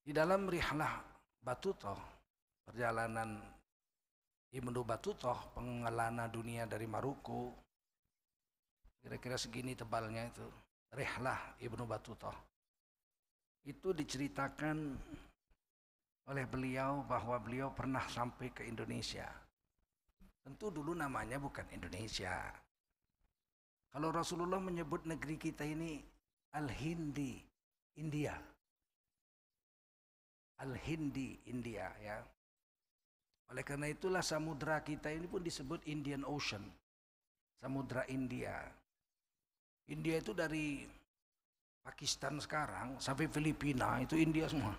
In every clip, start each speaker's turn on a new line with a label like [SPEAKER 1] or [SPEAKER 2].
[SPEAKER 1] Di dalam Rihlah Batutoh, perjalanan Ibnu Batutoh, pengelana dunia dari Maroko, kira-kira segini tebalnya itu, Rihlah Ibnu Batutoh. Itu diceritakan oleh beliau bahwa beliau pernah sampai ke Indonesia. Tentu dulu namanya bukan Indonesia. Kalau Rasulullah menyebut negeri kita ini Al-Hindi, India. Al-Hindi, India ya. Oleh karena itulah samudra kita ini pun disebut Indian Ocean. Samudra India. India itu dari Pakistan sekarang sampai Filipina itu India semua.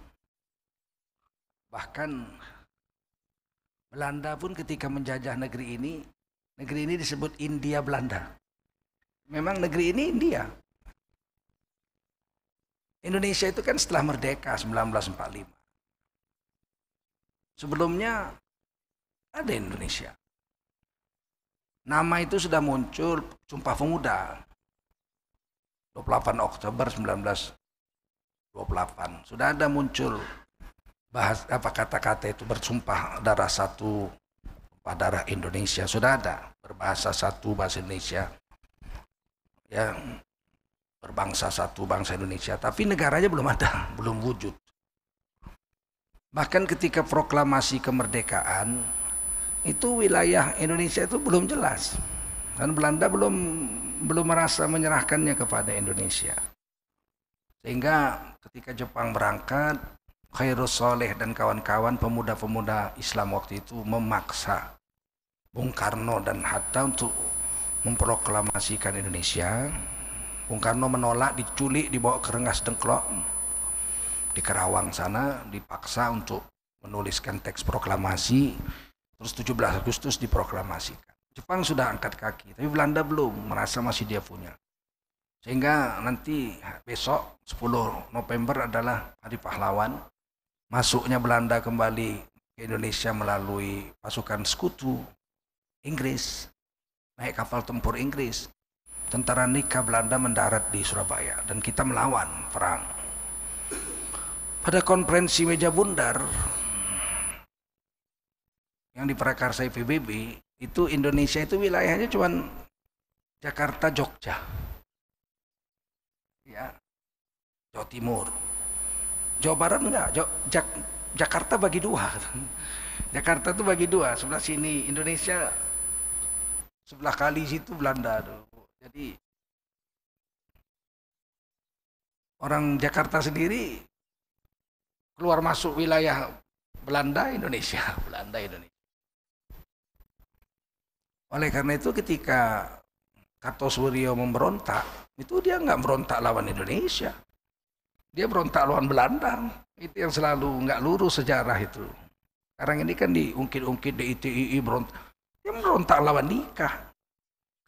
[SPEAKER 1] Bahkan Belanda pun ketika menjajah negeri ini disebut India Belanda. Memang negeri ini India. Indonesia itu kan setelah merdeka 1945. Sebelumnya ada Indonesia. Nama itu sudah muncul Sumpah Pemuda 28 Oktober 1928. Sudah ada muncul kata-kata itu bersumpah darah satu, darah Indonesia. Sudah ada berbahasa satu bahasa Indonesia. Ya, berbangsa satu bangsa Indonesia. Tapi negaranya belum ada, belum wujud. Bahkan ketika proklamasi kemerdekaan, itu wilayah Indonesia itu belum jelas. Dan Belanda belum merasa menyerahkannya kepada Indonesia. Sehingga ketika Jepang berangkat, Khairul Soleh dan kawan-kawan pemuda-pemuda Islam waktu itu memaksa Bung Karno dan Hatta untuk memproklamasikan Indonesia. Bung Karno menolak, diculik, dibawa ke Rengas Dengklok di Kerawang sana, dipaksa untuk menuliskan teks proklamasi. Terus 17 Agustus diproklamasikan. Jepang sudah angkat kaki, tapi Belanda belum, merasa masih dia punya. Sehingga nanti besok 10 November adalah Hari Pahlawan. Masuknya Belanda kembali ke Indonesia melalui pasukan sekutu Inggris, naik kapal tempur Inggris. Tentara Nika Belanda mendarat di Surabaya dan kita melawan perang. Pada konferensi meja bundar yang diprakarsai PBB, itu Indonesia itu wilayahnya cuma Jakarta, Jogja, ya, Jawa Timur. Jawa Barat enggak, Jakarta bagi dua. Jakarta itu bagi dua, sebelah sini Indonesia, sebelah kali situ Belanda. Jadi orang Jakarta sendiri keluar masuk wilayah Belanda Indonesia, Belanda Indonesia. Oleh karena itu ketika Kartosuryo memberontak, itu dia nggak berontak lawan Indonesia. Dia berontak lawan Belanda. Itu yang selalu nggak lurus sejarah itu. Sekarang ini kan diungkit-ungkit di ITII berontak. Dia berontak lawan Nika.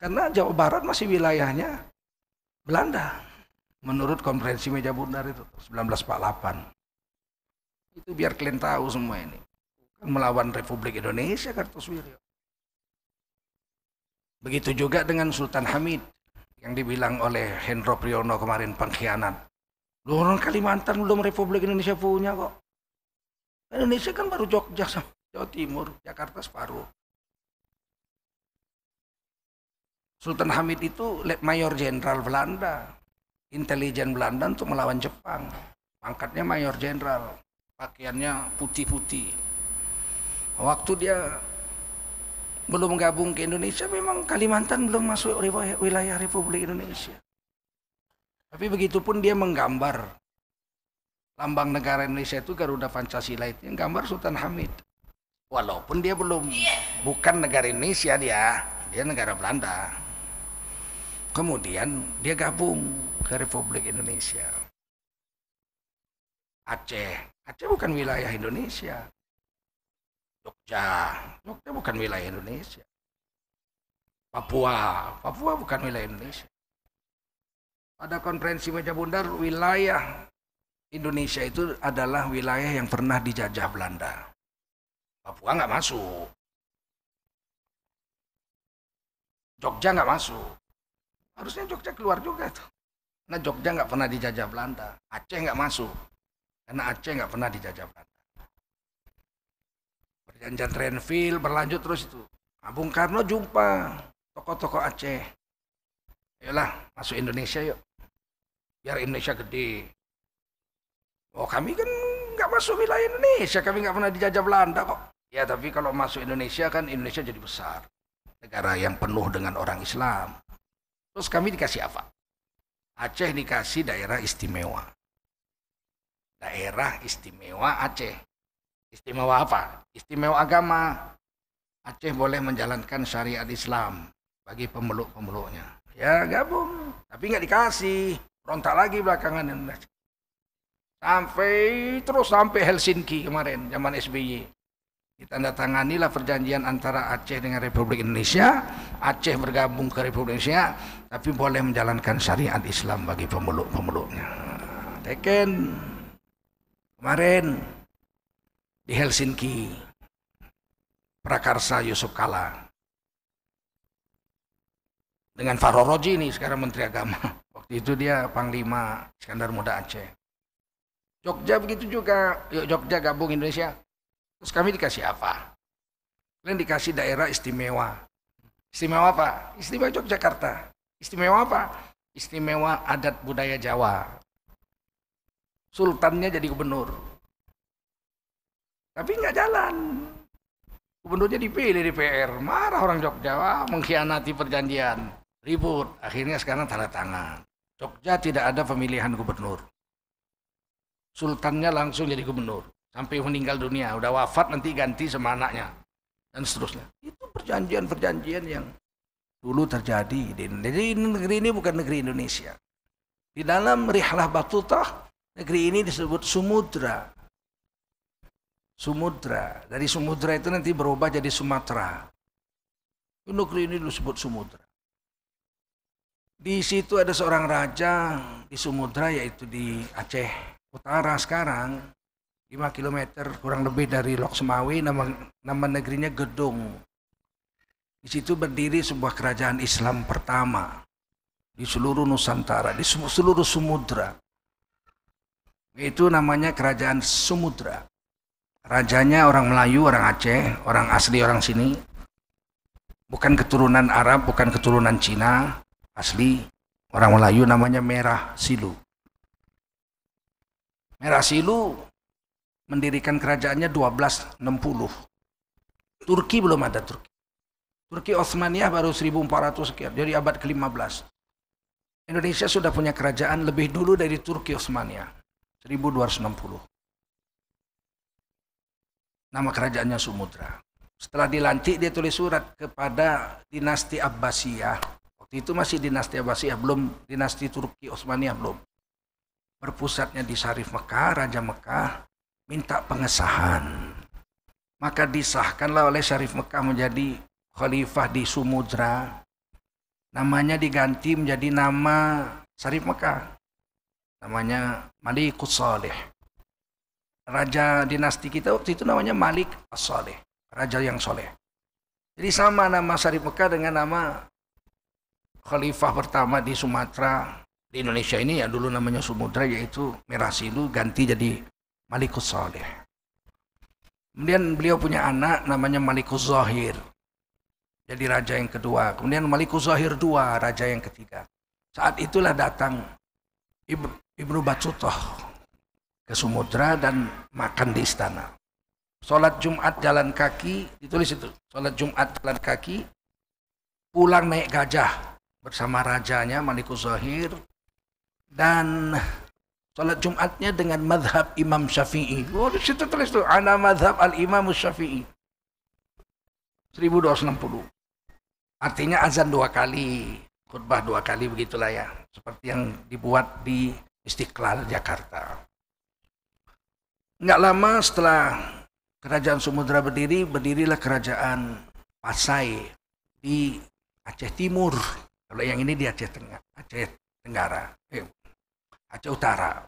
[SPEAKER 1] Karena Jawa Barat masih wilayahnya Belanda. Menurut konferensi meja bundar itu 1948. Itu biar kalian tahu semua ini. Bukan melawan Republik Indonesia Kartosuryo. Begitu juga dengan Sultan Hamid yang dibilang oleh Hendro Priyono kemarin pengkhianat. Loh, orang Kalimantan belum Republik Indonesia punya kok. Indonesia kan baru Jogja sama Jawa Timur, Jakarta separuh. Sultan Hamid itu Mayor Jenderal Belanda, intelijen Belanda untuk melawan Jepang. Pangkatnya Mayor Jenderal, pakaiannya putih-putih. Waktu dia belum gabung ke Indonesia, memang Kalimantan belum masuk wilayah Republik Indonesia. Tapi begitupun dia menggambar lambang negara Indonesia itu Garuda Pancasila, itu yang gambar Sultan Hamid. Walaupun dia bukan negara Indonesia, dia negara Belanda. Kemudian dia gabung ke Republik Indonesia. Aceh bukan wilayah Indonesia. Jogja bukan wilayah Indonesia. Papua bukan wilayah Indonesia. Pada konferensi meja bundar, wilayah Indonesia itu adalah wilayah yang pernah dijajah Belanda. Papua nggak masuk. Jogja nggak masuk. Harusnya Jogja keluar juga tuh. Nah, Jogja nggak pernah dijajah Belanda. Aceh nggak masuk. karena Aceh nggak pernah dijajah Belanda. Perjanjian Renville berlanjut terus itu. Bung Karno jumpa tokoh-tokoh Aceh. Yalah, masuk Indonesia yuk. Biar Indonesia gede. Oh, kami kan nggak masuk wilayah Indonesia, kami nggak pernah dijajah Belanda kok. Ya, tapi kalau masuk Indonesia kan Indonesia jadi besar. Negara yang penuh dengan orang Islam. Terus kami dikasih apa? Aceh dikasih daerah istimewa. Daerah istimewa Aceh. Istimewa apa? Istimewa agama. Aceh boleh menjalankan syariat Islam bagi pemeluk-pemeluknya. Ya gabung, tapi nggak dikasih. Rontak lagi belakangan. Sampai Helsinki kemarin, zaman SBY. Ditandatanganilah perjanjian antara Aceh dengan Republik Indonesia. Aceh bergabung ke Republik Indonesia, tapi boleh menjalankan syariat Islam bagi pemeluk-pemeluknya. Teken kemarin di Helsinki, prakarsa Yusuf Kala dengan Fahro Roji ini sekarang Menteri Agama. Waktu itu dia Panglima Iskandar Muda Aceh. Jogja begitu juga, yuk Jogja gabung Indonesia. Terus kami dikasih apa? Kalian dikasih daerah istimewa. Istimewa apa? Istimewa Yogyakarta. Istimewa apa? Istimewa adat budaya Jawa. Sultannya jadi gubernur. Tapi nggak jalan. Gubernurnya dipilih di PR. Marah orang Jogja, mengkhianati perjanjian. Ribut. Akhirnya sekarang tanda tangan. Jogja tidak ada pemilihan gubernur. Sultannya langsung jadi gubernur. Sampai meninggal dunia, udah wafat nanti ganti sama anaknya dan seterusnya. Itu perjanjian-perjanjian yang dulu terjadi. Jadi negeri ini bukan negeri Indonesia. Di dalam Rihlah Batutah, negeri ini disebut Sumudra. Sumudra. Dari Sumudra itu nanti berubah jadi Sumatera. Negeri ini disebut Sumudra. Di situ ada seorang raja di Sumudra, yaitu di Aceh Utara sekarang. 5 km kurang lebih dari Lok Semawi, nama negerinya Gedung. Di situ berdiri sebuah kerajaan Islam pertama di seluruh Nusantara, di seluruh Sumudra. Itu namanya Kerajaan Sumudra. Rajanya orang Melayu, orang Aceh, orang asli orang sini. Bukan keturunan Arab, bukan keturunan Cina, asli orang Melayu, namanya Merah Silu. Merah Silu mendirikan kerajaannya 1260. Turki belum ada Turki. Turki Utsmaniyah baru 1400 sekian, dari abad ke-15. Indonesia sudah punya kerajaan lebih dulu dari Turki Utsmaniyah, 1260. Nama kerajaannya Sumudra. Setelah dilantik dia tulis surat kepada dinasti Abbasiyah. Waktu itu masih dinasti Abbasiyah, belum dinasti Turki Utsmaniyah belum. Berpusatnya di Syarif Mekah, Raja Mekah, minta pengesahan. Maka disahkanlah oleh Syarif Mekah menjadi khalifah di Sumudra. Namanya diganti menjadi nama Syarif Mekah. Namanya Malikus Saleh. Raja dinasti kita waktu itu namanya Malik As-Saleh, raja yang soleh. Jadi sama nama Syarif Mekah dengan nama khalifah pertama di Sumatera, di Indonesia ini ya dulu namanya Sumudra, yaitu Merah Silu, ganti jadi Malikus Saleh. Kemudian beliau punya anak namanya Malikus Zahir, jadi raja yang kedua. Kemudian Malikus Zahir II, raja yang ketiga. Saat itulah datang Ibnu Battuta ke Sumudra dan makan di istana. Sholat Jumat jalan kaki, ditulis itu. Sholat Jumat jalan kaki, pulang naik gajah bersama rajanya Malikus Zahir, dan sholat Jumatnya dengan madhab Imam Syafi'i. Oh, di situ tulis tuh, ana madhab al-Imam Syafi'i. 1260. Artinya azan 2 kali, khutbah 2 kali, begitulah ya. Seperti yang dibuat di Istiqlal Jakarta. Nggak lama setelah kerajaan Sumudra berdiri, berdirilah kerajaan Pasai di Aceh Timur. Kalau yang ini di Aceh Tenggara, Aceh Utara.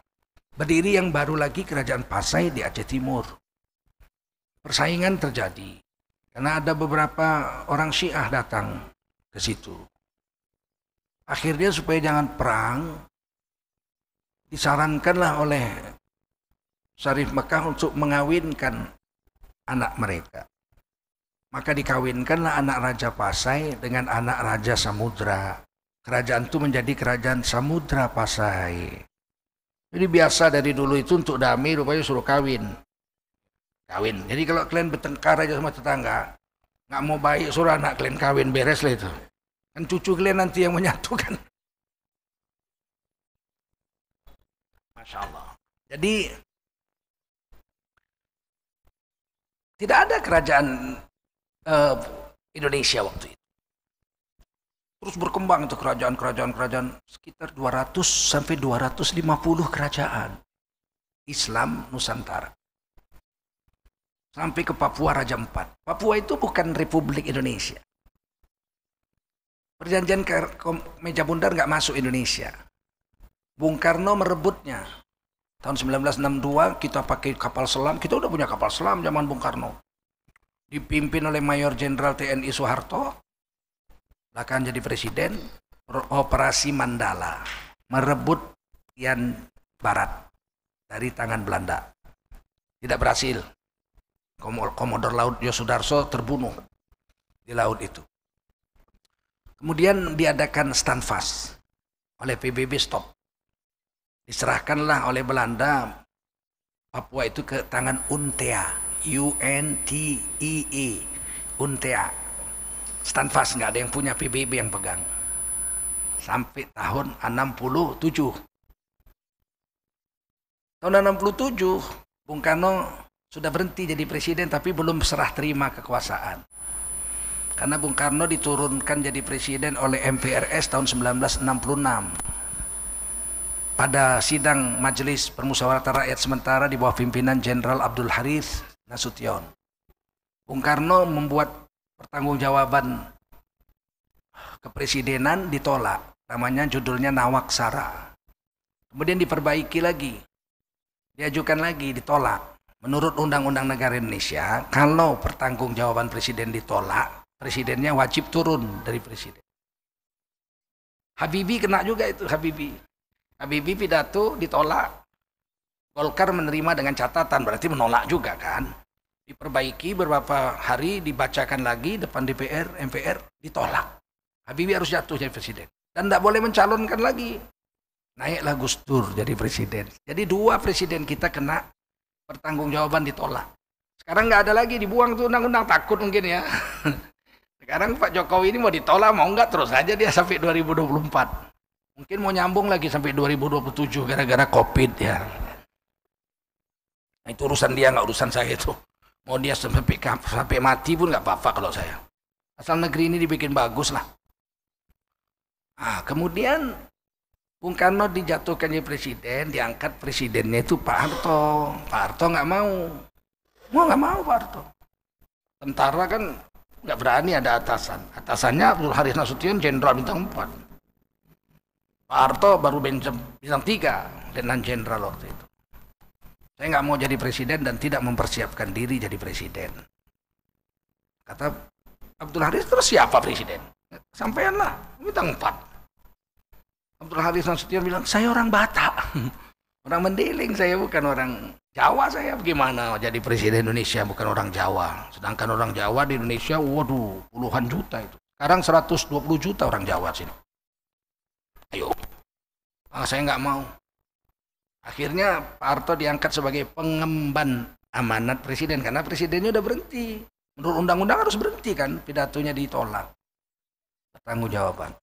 [SPEAKER 1] Berdiri yang baru lagi kerajaan Pasai di Aceh Timur. Persaingan terjadi karena ada beberapa orang Syiah datang ke situ. Akhirnya supaya jangan perang, disarankanlah oleh Syarif Mekah untuk mengawinkan anak mereka. Maka dikawinkanlah anak Raja Pasai dengan anak Raja Samudra. Kerajaan itu menjadi kerajaan Samudra Pasai. Jadi biasa dari dulu itu untuk damai rupanya suruh kawin. Jadi kalau kalian bertengkar aja sama tetangga, nggak mau baik, suruh anak kalian kawin, beres lah itu. Kan cucu kalian nanti yang menyatukan. Masya Allah. Jadi tidak ada kerajaan Indonesia waktu itu. Terus berkembang itu kerajaan sekitar 200 sampai 250 kerajaan Islam Nusantara. Sampai ke Papua Raja IV. Papua itu bukan Republik Indonesia. Perjanjian Meja Bundar nggak masuk Indonesia. Bung Karno merebutnya. Tahun 1962 kita pakai kapal selam. Kita udah punya kapal selam zaman Bung Karno. Dipimpin oleh Mayor Jenderal TNI Soeharto. Akan jadi presiden. Operasi Mandala. Merebut Irian Barat dari tangan Belanda. Tidak berhasil. Komodor Laut Yosudarso terbunuh di laut itu. Kemudian diadakan Stanfas oleh PBB stop. Diserahkanlah oleh Belanda Papua itu ke tangan UNTEA, UNTEA, UNTEA. Stanfas nggak ada yang punya, PBB yang pegang. Sampai tahun 67. Tahun 67 Bung Karno sudah berhenti jadi presiden tapi belum serah terima kekuasaan. Karena Bung Karno diturunkan jadi presiden oleh MPRS tahun 1966. Pada sidang Majelis Permusyawaratan Rakyat Sementara di bawah pimpinan Jenderal Abdul Harith Nasution. Bung Karno membuat pertanggungjawaban kepresidenan ditolak. Namanya judulnya Nawaksara. Kemudian diperbaiki lagi. Diajukan lagi, ditolak. Menurut Undang-Undang Negara Indonesia, kalau pertanggungjawaban presiden ditolak, presidennya wajib turun dari presiden. Habibie kena juga itu, Habibie pidato ditolak. Golkar menerima dengan catatan, berarti menolak juga kan. Diperbaiki beberapa hari, dibacakan lagi depan DPR, MPR, ditolak. Habibie harus jatuh jadi presiden. Dan tidak boleh mencalonkan lagi. Naiklah Gus Dur jadi presiden. Jadi dua presiden kita kena pertanggungjawaban ditolak. Sekarang nggak ada lagi, dibuang tuh undang-undang, takut mungkin ya. Sekarang Pak Jokowi ini mau ditolak, mau nggak terus aja dia sampai 2024. Mungkin mau nyambung lagi sampai 2027 gara-gara COVID ya. Nah, itu urusan dia, nggak urusan saya itu. Mau dia sampai mati pun nggak apa-apa kalau saya. Asal negeri ini dibikin bagus lah. Nah, kemudian Bung Karno dijatuhkan jadi presiden, diangkat presidennya itu Pak Harto. Pak Harto nggak mau. Nggak mau Pak Harto. Tentara kan nggak berani ada atasan. Atasannya Abdul Harith Nasution, Jenderal bintang 4. Pak Harto baru bintang 3, Letnan Jenderal waktu itu. Saya nggak mau jadi presiden dan tidak mempersiapkan diri jadi presiden. Kata Abdul Harith, terus siapa presiden? Sampaianlah, bintang 4. Abdul Harith Nasution bilang, saya orang Batak. Orang Mendeling, saya bukan orang Jawa. Saya bagaimana jadi presiden Indonesia, bukan orang Jawa. Sedangkan orang Jawa di Indonesia, waduh, puluhan juta itu. Sekarang 120 juta orang Jawa sini. Ayo, saya nggak mau. Akhirnya Pak Harto diangkat sebagai pengemban amanat presiden. Karena presidennya udah berhenti. Menurut undang-undang harus berhenti kan, pidatonya ditolak. Pertanggungjawaban.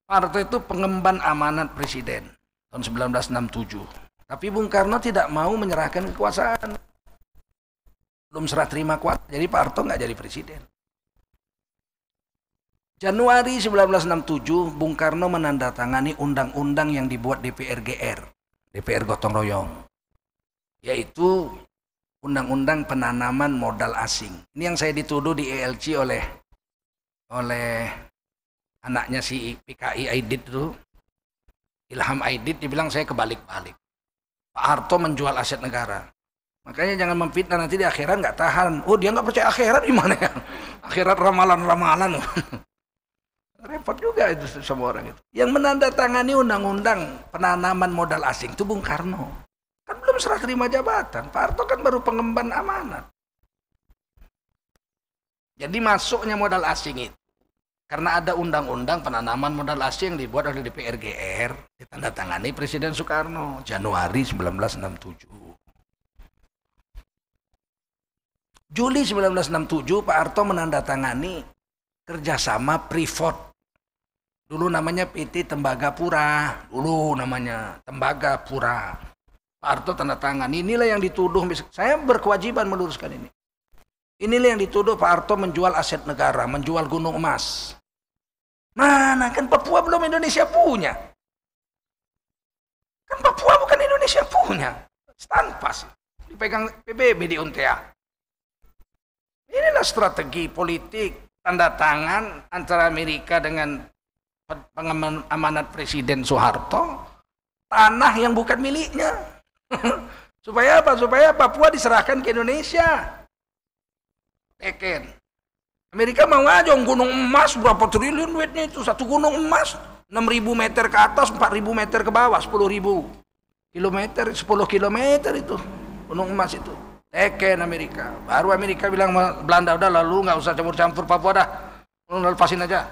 [SPEAKER 1] Pak Harto itu pengemban amanat presiden tahun 1967. Tapi Bung Karno tidak mau menyerahkan kekuasaan. Belum serah terima kuat. Jadi Pak Harto nggak jadi presiden. Januari 1967, Bung Karno menandatangani undang-undang yang dibuat DPR GR, DPR Gotong Royong, yaitu Undang-Undang Penanaman Modal Asing. Ini yang saya dituduh di ELC oleh anaknya si PKI Aidit itu, Ilham Aidit, dibilang saya kebalik-balik. Pak Harto menjual aset negara. Makanya jangan memfitnah, nanti di akhirat nggak tahan. Oh, dia nggak percaya akhirat, gimana ya? Akhirat ramalan-ramalan. Repot juga itu semua orang itu. Yang menandatangani undang-undang penanaman modal asing itu Bung Karno. Kan belum serah terima jabatan. Pak Harto kan baru pengemban amanat. Jadi masuknya modal asing itu karena ada undang-undang penanaman modal asing yang dibuat oleh DPR GR, ditandatangani Presiden Soekarno Januari 1967. Juli 1967 Pak Harto menandatangani kerjasama Freeport. Dulu namanya PT Tembagapura, Pak Harto tanda tangan. Inilah yang dituduh, saya berkewajiban meluruskan ini. Inilah yang dituduh Pak Harto menjual aset negara, menjual gunung emas. Mana, kan Papua belum Indonesia punya. Kan Papua bukan Indonesia punya. Stanpas, dipegang PBB di UNTEA. Inilah strategi politik tanda tangan antara Amerika dengan amanat Presiden Soeharto, tanah yang bukan miliknya. Supaya apa? Supaya Papua diserahkan ke Indonesia. Teken. Amerika mau aja gunung emas berapa triliun duitnya itu, satu gunung emas 6.000 meter ke atas, 4.000 meter ke bawah, 10.000 kilometer, 10 kilometer itu gunung emas itu. Teken Amerika. Baru Amerika bilang Belanda, udah lalu nggak usah campur-campur Papua dah, lu lepasin aja.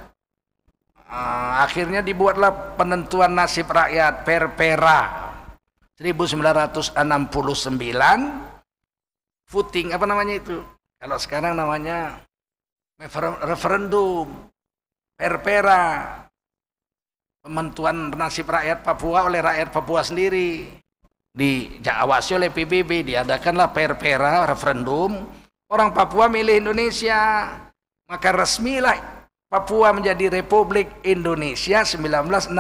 [SPEAKER 1] Akhirnya dibuatlah penentuan nasib rakyat Perpera 1969, voting apa namanya itu? Kalau sekarang namanya referendum Perpera, penentuan nasib rakyat Papua oleh rakyat Papua sendiri, diawasi oleh PBB, diadakanlah Perpera referendum, orang Papua milih Indonesia, maka resmilah Papua menjadi Republik Indonesia 1969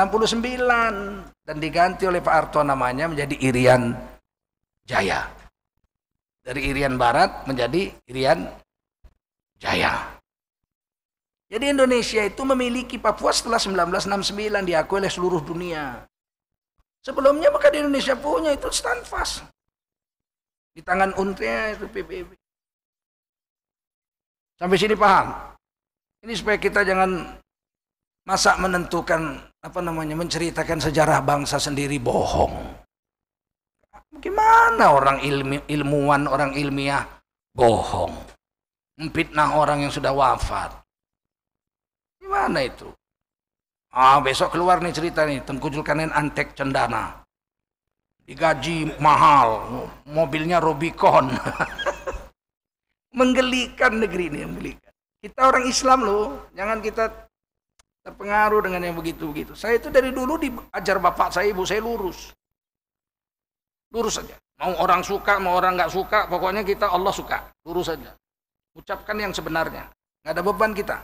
[SPEAKER 1] dan diganti oleh Pak Harto namanya menjadi Irian Jaya. Dari Irian Barat menjadi Irian Jaya. Jadi Indonesia itu memiliki Papua setelah 1969, diakui oleh seluruh dunia. Sebelumnya bukan di Indonesia punya, itu Stanfas. Di tangan UNTEA itu PBB. Sampai sini paham? Ini supaya kita jangan masa menentukan menceritakan sejarah bangsa sendiri bohong. Gimana orang ilmuwan, orang ilmiah bohong, memfitnah orang yang sudah wafat? Gimana itu? Besok keluar nih cerita nih, Tengku Zulkarnain Antek Cendana, digaji mahal, mobilnya Rubicon. Menggelikan negeri ini, menggelikan. Kita orang Islam loh, jangan kita terpengaruh dengan yang begitu-begitu. Saya itu dari dulu diajar bapak saya, ibu saya lurus. Lurus saja. Mau orang suka, mau orang nggak suka, pokoknya kita Allah suka. Lurus saja. Ucapkan yang sebenarnya. Nggak ada beban kita.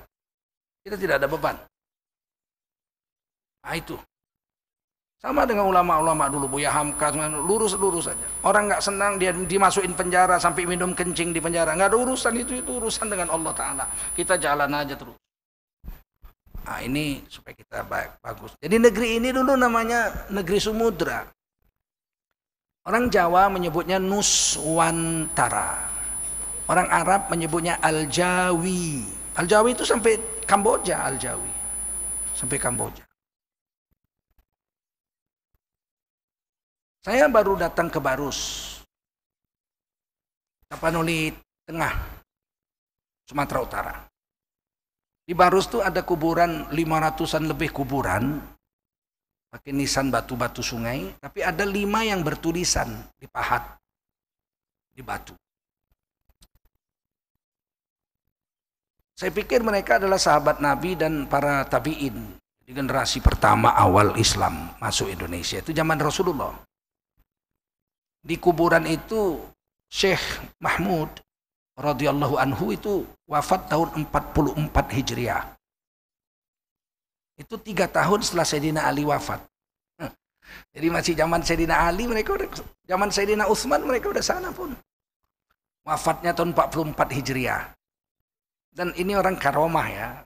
[SPEAKER 1] Kita tidak ada beban. Nah itu. Sama dengan ulama-ulama dulu, Buya Hamka, lurus-lurus saja. Orang nggak senang dia dimasukin penjara sampai minum kencing di penjara. Nggak ada urusan itu urusan dengan Allah Ta'ala. Kita jalan aja terus. Nah ini supaya kita bagus. Jadi negeri ini dulu namanya negeri Samudra. Orang Jawa menyebutnya Nuswantara. Orang Arab menyebutnya Al-Jawi. Al-Jawi itu sampai Kamboja, Al-Jawi. Sampai Kamboja. Saya baru datang ke Barus, Tapanuli Tengah, Sumatera Utara. Di Barus itu ada kuburan, 500-an lebih kuburan, pakai nisan batu-batu sungai, tapi ada 5 yang bertulisan dipahat di batu. Saya pikir mereka adalah sahabat Nabi dan para tabi'in, di generasi pertama awal Islam masuk Indonesia, itu zaman Rasulullah. Di kuburan itu Syekh Mahmud radhiyallahu anhu itu wafat tahun 44 Hijriah. Itu 3 tahun setelah Sayyidina Ali wafat. Jadi masih zaman Sayyidina Ali, mereka udah, zaman Sayyidina Utsman mereka udah sana pun. Wafatnya tahun 44 Hijriah. Dan ini orang karomah ya.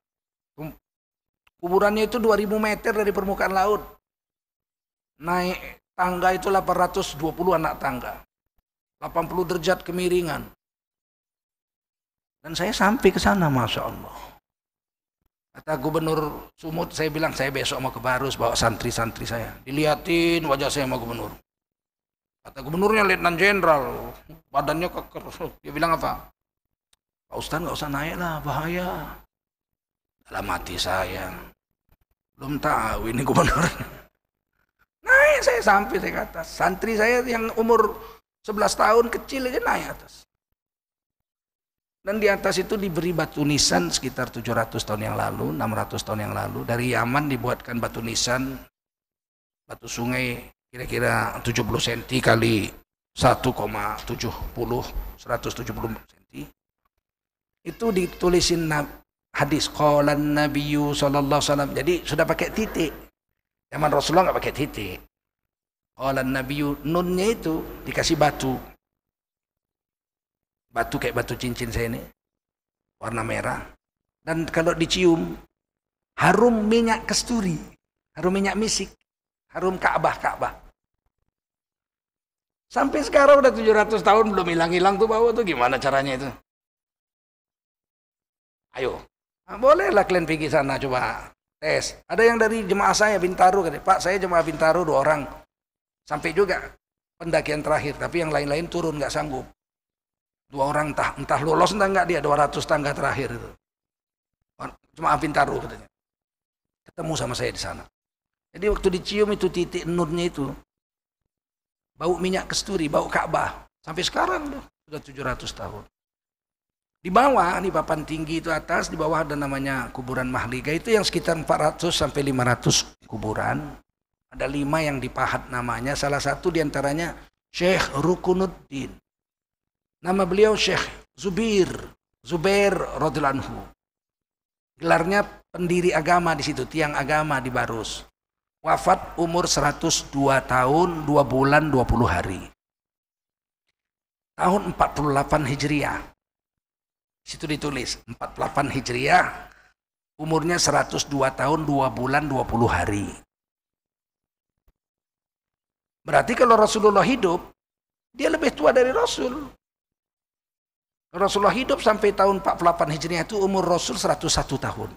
[SPEAKER 1] Kuburannya itu 2000 meter dari permukaan laut. Naik tangga itu 820 anak tangga. 80 derajat kemiringan. Dan saya sampai ke sana, Masya Allah. Kata Gubernur Sumut, saya bilang saya besok mau ke Barus bawa santri-santri saya. Dilihatin wajah saya sama Gubernur. Kata gubernurnya Letnan Jenderal, badannya keker. Dia bilang apa? Pak Ustadz nggak usah naik lah, bahaya. Dalam hati saya, belum tahu ini gubernur. Naik saya sampai ke atas. Santri saya yang umur 11 tahun kecil aja naik atas. Dan di atas itu diberi batu nisan sekitar 700 tahun yang lalu, 600 tahun yang lalu. Dari Yaman dibuatkan batu nisan, batu sungai kira-kira 70 cm kali 1,70, 170 cm. Itu ditulisin hadis qalan nabiyyu sallallahu alaihi wasallam. Jadi sudah pakai titik. Zaman Rasulullah nggak pakai titik. Qalan nabiyyu, nunnya itu dikasih batu. Batu kayak batu cincin saya ini, warna merah. Dan kalau dicium, harum minyak kasturi, harum minyak misik, harum Ka'bah. Sampai sekarang udah 700 tahun belum hilang-hilang tuh bau tuh, gimana caranya itu? Ayo, nah, bolehlah kalian pergi sana coba tes. Ada yang dari jemaah saya Bintaro, katanya, Pak saya jemaah Bintaro 2 orang, sampai juga pendakian terakhir, tapi yang lain-lain turun nggak sanggup. 2 orang entah lolos entah enggak dia 200 tangga terakhir itu. Jemaah Bintaro katanya. Ketemu sama saya di sana. Jadi waktu dicium itu titik nurnya itu, bau minyak kasturi, bau Ka'bah. Sampai sekarang sudah 700 tahun. Di bawah, di papan tinggi itu atas, di bawah ada namanya kuburan Mahliga. Itu yang sekitar 400 sampai 500 kuburan. Ada 5 yang dipahat namanya. Salah satu diantaranya Syekh Rukunuddin. Nama beliau Syekh Zubair radhiyallahu anhu. Gelarnya pendiri agama di situ, tiang agama di Barus. Wafat umur 102 tahun, 2 bulan, 20 hari. Tahun 48 Hijriah. Di situ ditulis 48 Hijriah, umurnya 102 tahun, 2 bulan, 20 hari. Berarti kalau Rasulullah hidup, dia lebih tua dari Rasul. Rasulullah hidup sampai tahun 48 Hijriah itu umur Rasul 101 tahun.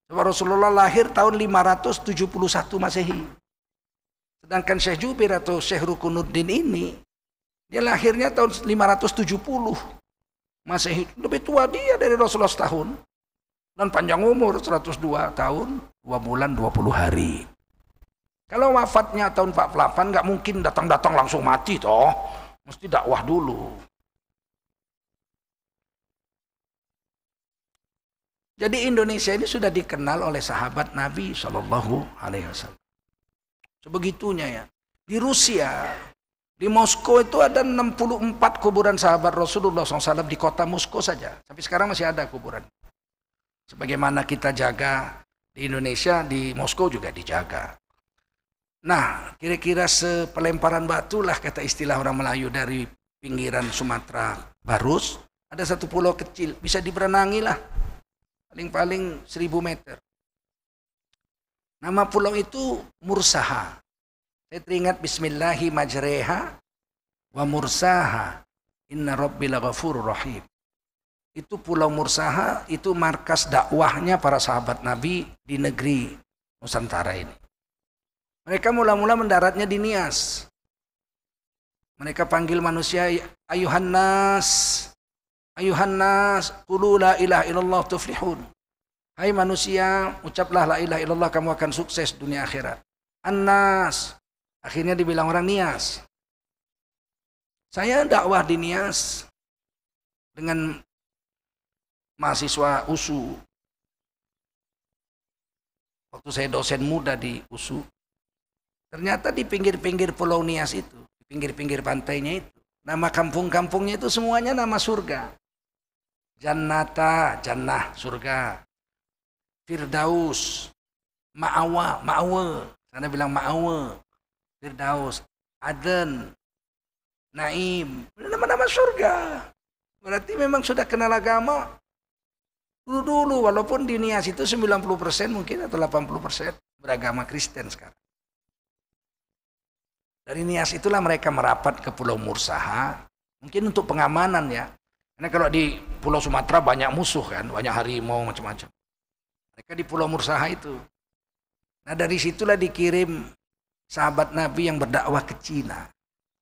[SPEAKER 1] Sebab Rasulullah lahir tahun 571 Masehi. Sedangkan Syekh Jubair atau Syekh Rukunuddin ini, dia lahirnya tahun 570 Masehi. Lebih tua dia dari Rasulullah setahun. Dan panjang umur 102 tahun, 2 bulan, 20 hari. Kalau wafatnya tahun 48 nggak mungkin datang-datang langsung mati toh. Mesti dakwah dulu. Jadi Indonesia ini sudah dikenal oleh sahabat Nabi Shallallahu Alaihi Wasallam. Sebegitunya ya. Di Rusia, di Moskow itu ada 64 kuburan sahabat Rasulullah SAW di kota Moskow saja. Sampai sekarang masih ada kuburan. Sebagaimana kita jaga di Indonesia, di Moskow juga dijaga. Nah, kira-kira sepelemparan batu lah kata istilah orang Melayu dari pinggiran Sumatera Barus. Ada satu pulau kecil, bisa diberenangi lah. Paling-paling 1000 meter. Nama pulau itu Mursaha. Saya teringat Bismillahi majreha wa mursaha inna rabbi laghafurur rahim. Itu pulau Mursaha, itu markas dakwahnya para sahabat Nabi di negeri Nusantara ini. Mereka mula-mula mendaratnya di Nias. Mereka panggil manusia, ayuhan nas, qulu la ilaha illallah tuflihun. Hai manusia, ucaplah la ilaha illallah, kamu akan sukses dunia akhirat. Annas, akhirnya dibilang orang Nias. Saya dakwah di Nias dengan mahasiswa USU. Waktu saya dosen muda di USU, ternyata di pinggir-pinggir pulau Nias itu, di pinggir-pinggir pantainya itu, nama kampung-kampungnya itu semuanya nama surga. Jannata, jannah, surga. Firdaus, Ma'awa, sana bilang Ma'awa. Firdaus, Aden, Naim, nama-nama surga. Berarti memang sudah kenal agama dulu, walaupun di Nias itu 90% mungkin atau 80% beragama Kristen sekarang. Dari Nias itulah mereka merapat ke Pulau Mursaha, mungkin untuk pengamanan ya. Karena kalau di Pulau Sumatera banyak musuh kan, banyak harimau macam-macam. Mereka di Pulau Mursaha itu. Nah dari situlah dikirim sahabat Nabi yang berdakwah ke Cina.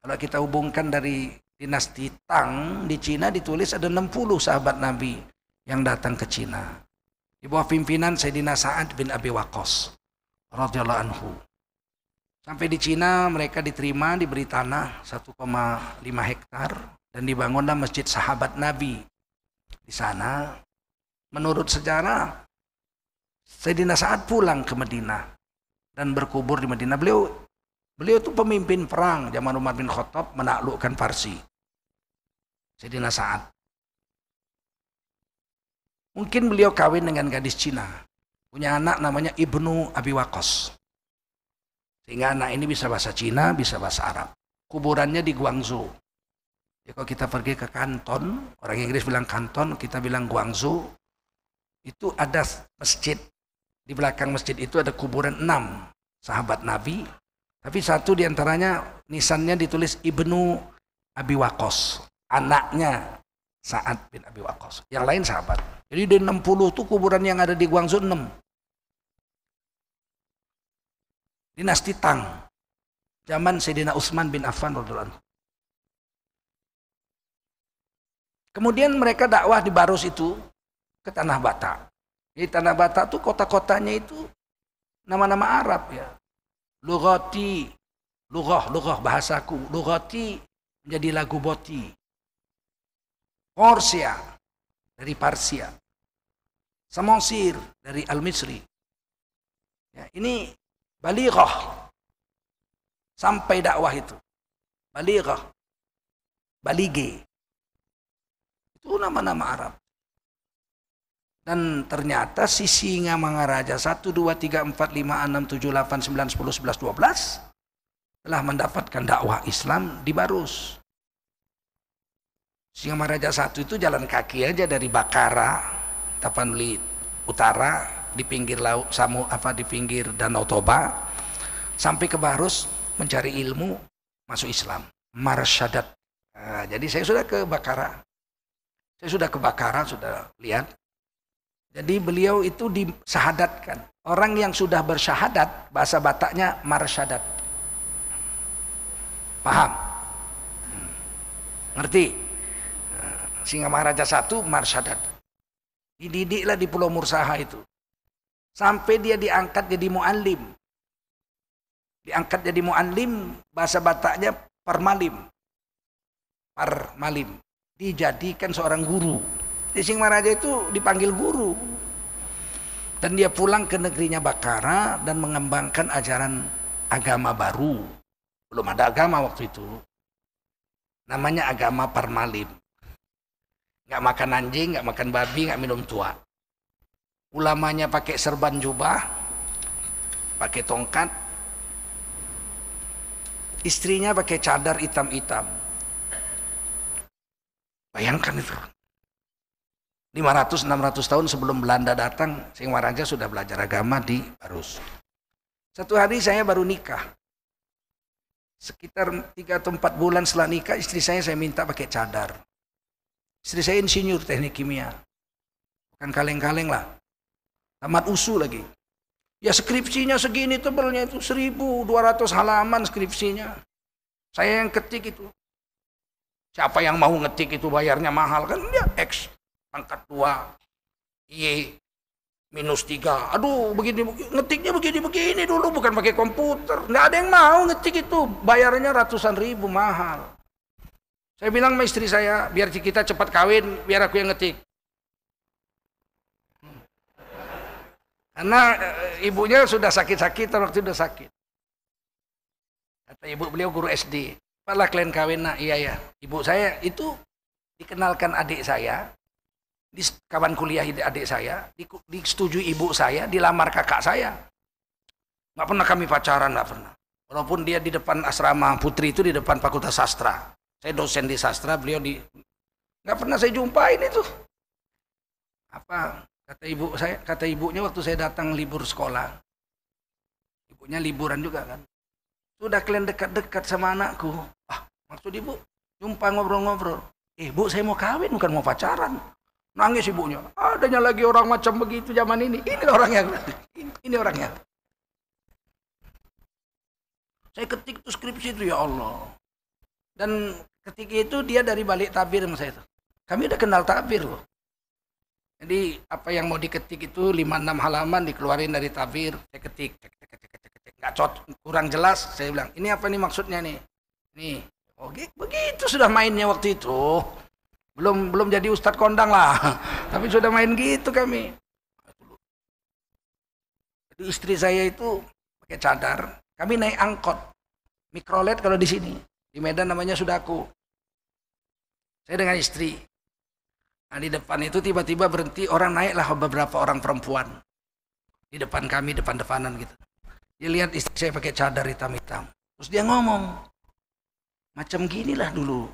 [SPEAKER 1] Kalau kita hubungkan dari dinasti Tang di Cina ditulis ada 60 sahabat Nabi yang datang ke Cina. Di bawah pimpinan Sayyidina Sa'ad bin Abi Waqqas radhiyallahu anhu. Sampai di Cina mereka diterima, diberi tanah 1,5 hektar dan dibangunlah Masjid Sahabat Nabi. Di sana menurut sejarah Sayyidina Sa'ad pulang ke Madinah dan berkubur di Madinah. Beliau itu pemimpin perang zaman Umar bin Khattab menaklukkan Parsi. Sayyidina Sa'ad. Mungkin beliau kawin dengan gadis Cina. Punya anak namanya Ibnu Abi Waqqas. Sehingga anak ini bisa bahasa Cina, bisa bahasa Arab. Kuburannya di Guangzhou. Ya, kalau kita pergi ke Kanton, orang Inggris bilang Kanton, kita bilang Guangzhou. Itu ada masjid. Di belakang masjid itu ada kuburan 6 sahabat Nabi. Tapi satu diantaranya nisannya ditulis Ibnu Abi Waqqas. Anaknya Sa'ad bin Abi Waqqas. Yang lain sahabat. Jadi di 60 itu kuburan yang ada di Guangzhou 6. Dinasti Tang. Zaman Sayyidina Utsman bin Affan radhiyallahu anhu. Kemudian mereka dakwah di Barus itu ke Tanah Batak. Di Tanah Batak itu kota-kotanya itu nama-nama Arab ya. Lughati, lughah bahasaku. Lughati menjadi lagu boti. Persia dari Parsia. Samosir dari Al-Misri. Ya, ini balighah. Sampai dakwah itu. Balighah. Balige. Itu nama-nama Arab. Dan ternyata Sisinga Mangaraja 1, 2, 3, 4, 5, 6, 7, 8, 9, 10, 11, 12 telah mendapatkan dakwah Islam di Barus. Singa Mangaraja 1 itu jalan kaki aja dari Bakara, Tapanuli Utara, di pinggir laut di pinggir Danau Toba sampai ke Barus mencari ilmu, masuk Islam. Marsyadat. Nah, jadi saya sudah ke Bakara. Sudah lihat. Jadi beliau itu disahadatkan. Orang yang sudah bersyahadat, bahasa Bataknya marsyadat. Paham? Ngerti? Singa Maharaja 1 marsyadat. Dididiklah di Pulau Mursaha itu. Sampai dia diangkat jadi muallim. Diangkat jadi muallim, bahasa Bataknya parmalim. Parmalim. Dijadikan seorang guru. Di Singmaraja itu dipanggil guru. Dan dia pulang ke negerinya Bakara dan mengembangkan ajaran agama baru. Belum ada agama waktu itu. Namanya agama parmalim. Nggak makan anjing, nggak makan babi, nggak minum tua. Ulamanya pakai serban jubah, pakai tongkat. Istrinya pakai cadar hitam-hitam. Bayangkan itu. 500-600 tahun sebelum Belanda datang, Singmaraja sudah belajar agama di Barus. Satu hari saya baru nikah. Sekitar 3 atau 4 bulan setelah nikah, istri saya minta pakai cadar. Istri saya insinyur teknik kimia. Bukan kaleng-kaleng lah. Tamat USU lagi. Ya skripsinya segini tebalnya itu, 1.200 halaman skripsinya. Saya yang ketik itu. Siapa yang mau ngetik itu bayarnya mahal kan? Ya X. Pangkat 2, Y, -3. Aduh, ngetiknya begini dulu, bukan pakai komputer. Nggak ada yang mau ngetik itu. Bayarnya ratusan ribu, mahal. Saya bilang sama istri saya, biar kita cepat kawin, biar aku yang ngetik. Karena ibunya sudah sakit-sakit, waktu itu sudah sakit. Kata ibu beliau guru SD. Apalah kalian kawin, nak? Iya ya. Ibu saya itu dikenalkan adik saya. Di kawan kuliah adik saya, disetujui ibu saya, dilamar kakak saya. Nggak pernah kami pacaran, nggak pernah. Walaupun dia di depan asrama putri itu, di depan Fakultas Sastra. Saya dosen di sastra, beliau nggak pernah saya jumpain itu. Apa kata ibu saya? Kata ibunya waktu saya datang libur sekolah. Ibunya liburan juga kan. Sudah kalian dekat-dekat sama anakku. Maksud ibu jumpa ngobrol-ngobrol. Bu, saya mau kawin bukan mau pacaran. Nangis ibunya. Adanya lagi orang macam begitu zaman ini. Ini orangnya. Ini orangnya. Saya ketik tuh skripsi itu, ya Allah. Dan ketika itu dia dari balik tabir sama saya itu. Kami udah kenal tabir loh. Jadi apa yang mau diketik itu 5-6 halaman dikeluarin dari tabir, saya ketik. Nggak kurang jelas, saya bilang, ini apa nih maksudnya nih? Nih, oke, begitu sudah mainnya waktu itu. Belum jadi ustadz kondang lah, tapi sudah main gitu kami. Jadi istri saya itu pakai cadar, kami naik angkot, mikrolet kalau di sini, di Medan namanya Sudaku. Saya dengan istri. Nah, di depan itu tiba-tiba berhenti, orang naiklah beberapa orang perempuan. Di depan kami, depan-depanan gitu. Dia lihat istri saya pakai cadar hitam-hitam. Terus dia ngomong, macam ginilah dulu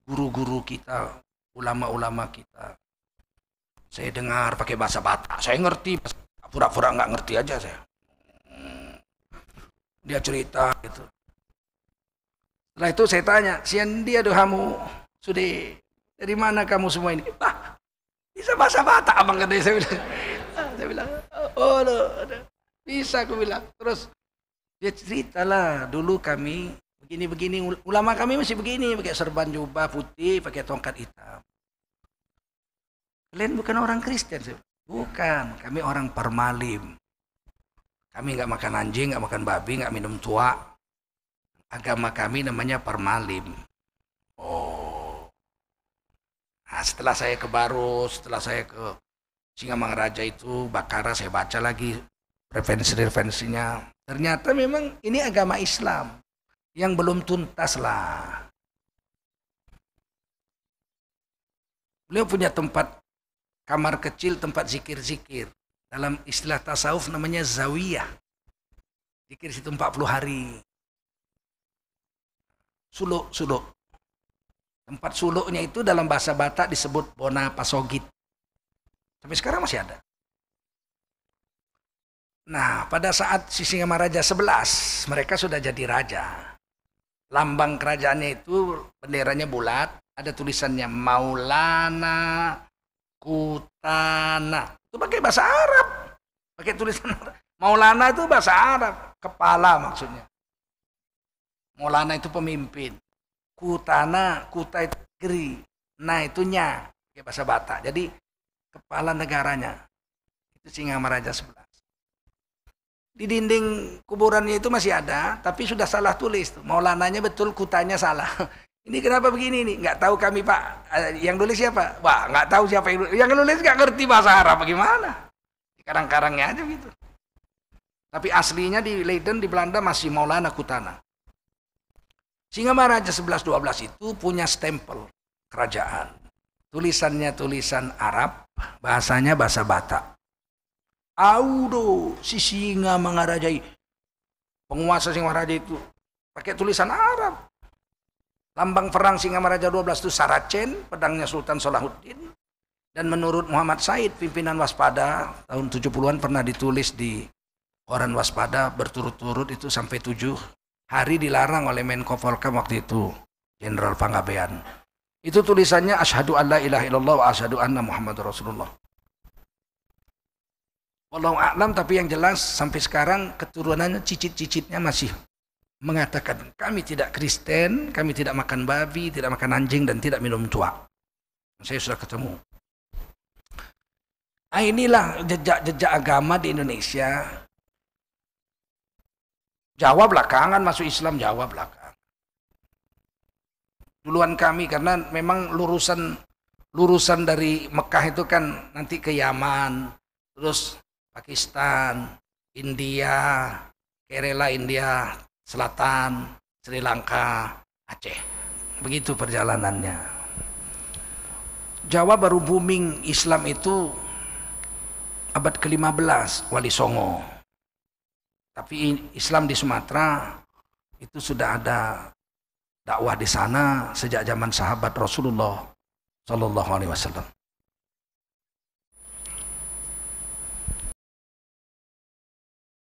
[SPEAKER 1] guru-guru kita, ulama-ulama kita. Saya dengar pakai bahasa Batak, saya ngerti, pura-pura nggak ngerti aja saya. Dia cerita gitu. Setelah itu saya tanya, sian dia dohamu, sudah dari mana kamu semua ini? Ah, bisa bahasa Batak abang katanya, saya bilang. Saya bilang, oh, bisa aku bilang. Terus dia ceritalah, dulu kami begini-begini, ulama kami masih begini, pakai serban jubah putih, pakai tongkat hitam. Kalian bukan orang Kristen? Bukan, kami orang Parmalim. Kami nggak makan anjing, nggak makan babi, nggak minum tua. Agama kami namanya Parmalim. Oh. Nah, setelah saya ke Barus, setelah saya ke Singamangaraja itu, Bakara saya baca lagi referensinya. Ternyata memang ini agama Islam yang belum tuntas lah. Beliau punya tempat kamar kecil, tempat zikir-zikir. Dalam istilah tasawuf namanya zawiyah. Zikir situ 40 hari. Suluk. Tempat suluknya itu dalam bahasa Batak disebut Bona Pasogit. Sampai sekarang masih ada. Nah, pada saat Singamangaraja 11, mereka sudah jadi raja. Lambang kerajaannya itu benderanya bulat, ada tulisannya Maulana Kutana. Itu pakai bahasa Arab. Pakai tulisan Arab. Maulana itu bahasa Arab, kepala maksudnya. Maulana itu pemimpin. Kutana, kuta itu negeri. Nah, itu nya, pakai bahasa Batak. Jadi kepala negaranya. Itu Singamangaraja 11. Di dinding kuburannya itu masih ada, tapi sudah salah tulis. Maulananya betul, kutanya salah. Ini kenapa begini nih? Nggak tahu kami Pak. Yang nulis siapa? Wah, nggak tahu siapa yang nulis. Yang nulis nggak ngerti bahasa Arab bagaimana? Karang-karangnya aja gitu. Tapi aslinya di Leiden di Belanda masih Maulana Kutana. Singamangaraja 11-12 itu punya stempel kerajaan. Tulisannya tulisan Arab, bahasanya bahasa Batak. Audo si Singamangaraja, penguasa Singamangaraja itu pakai tulisan Arab. Lambang perang Singamangaraja 12 itu Saracen, pedangnya Sultan Salahuddin. Dan menurut Muhammad Said, pimpinan Waspada, tahun 70-an pernah ditulis di koran Waspada berturut-turut itu sampai 7 hari dilarang oleh Menko Polkam waktu itu, Jenderal Panggabean. Itu tulisannya asyhadu an la ilaha illallah wa asyhadu anna Muhammadar Rasulullah. Wallahu a'lam, tapi yang jelas sampai sekarang keturunannya cicit-cicitnya masih mengatakan kami tidak Kristen, kami tidak makan babi, tidak makan anjing, dan tidak minum tua. Saya sudah ketemu. Nah, inilah jejak-jejak agama di Indonesia. Jawa belakangan masuk Islam, Jawa belakangan. Duluan kami karena memang lurusan dari Mekah itu kan nanti ke Yaman, terus Pakistan, India, Kerala, India Selatan, Sri Lanka, Aceh. Begitu perjalanannya. Jawa baru booming Islam itu abad ke-15, Wali Songo. Tapi Islam di Sumatera itu sudah ada dakwah di sana sejak zaman sahabat Rasulullah Sallallahu Alaihi Wasallam.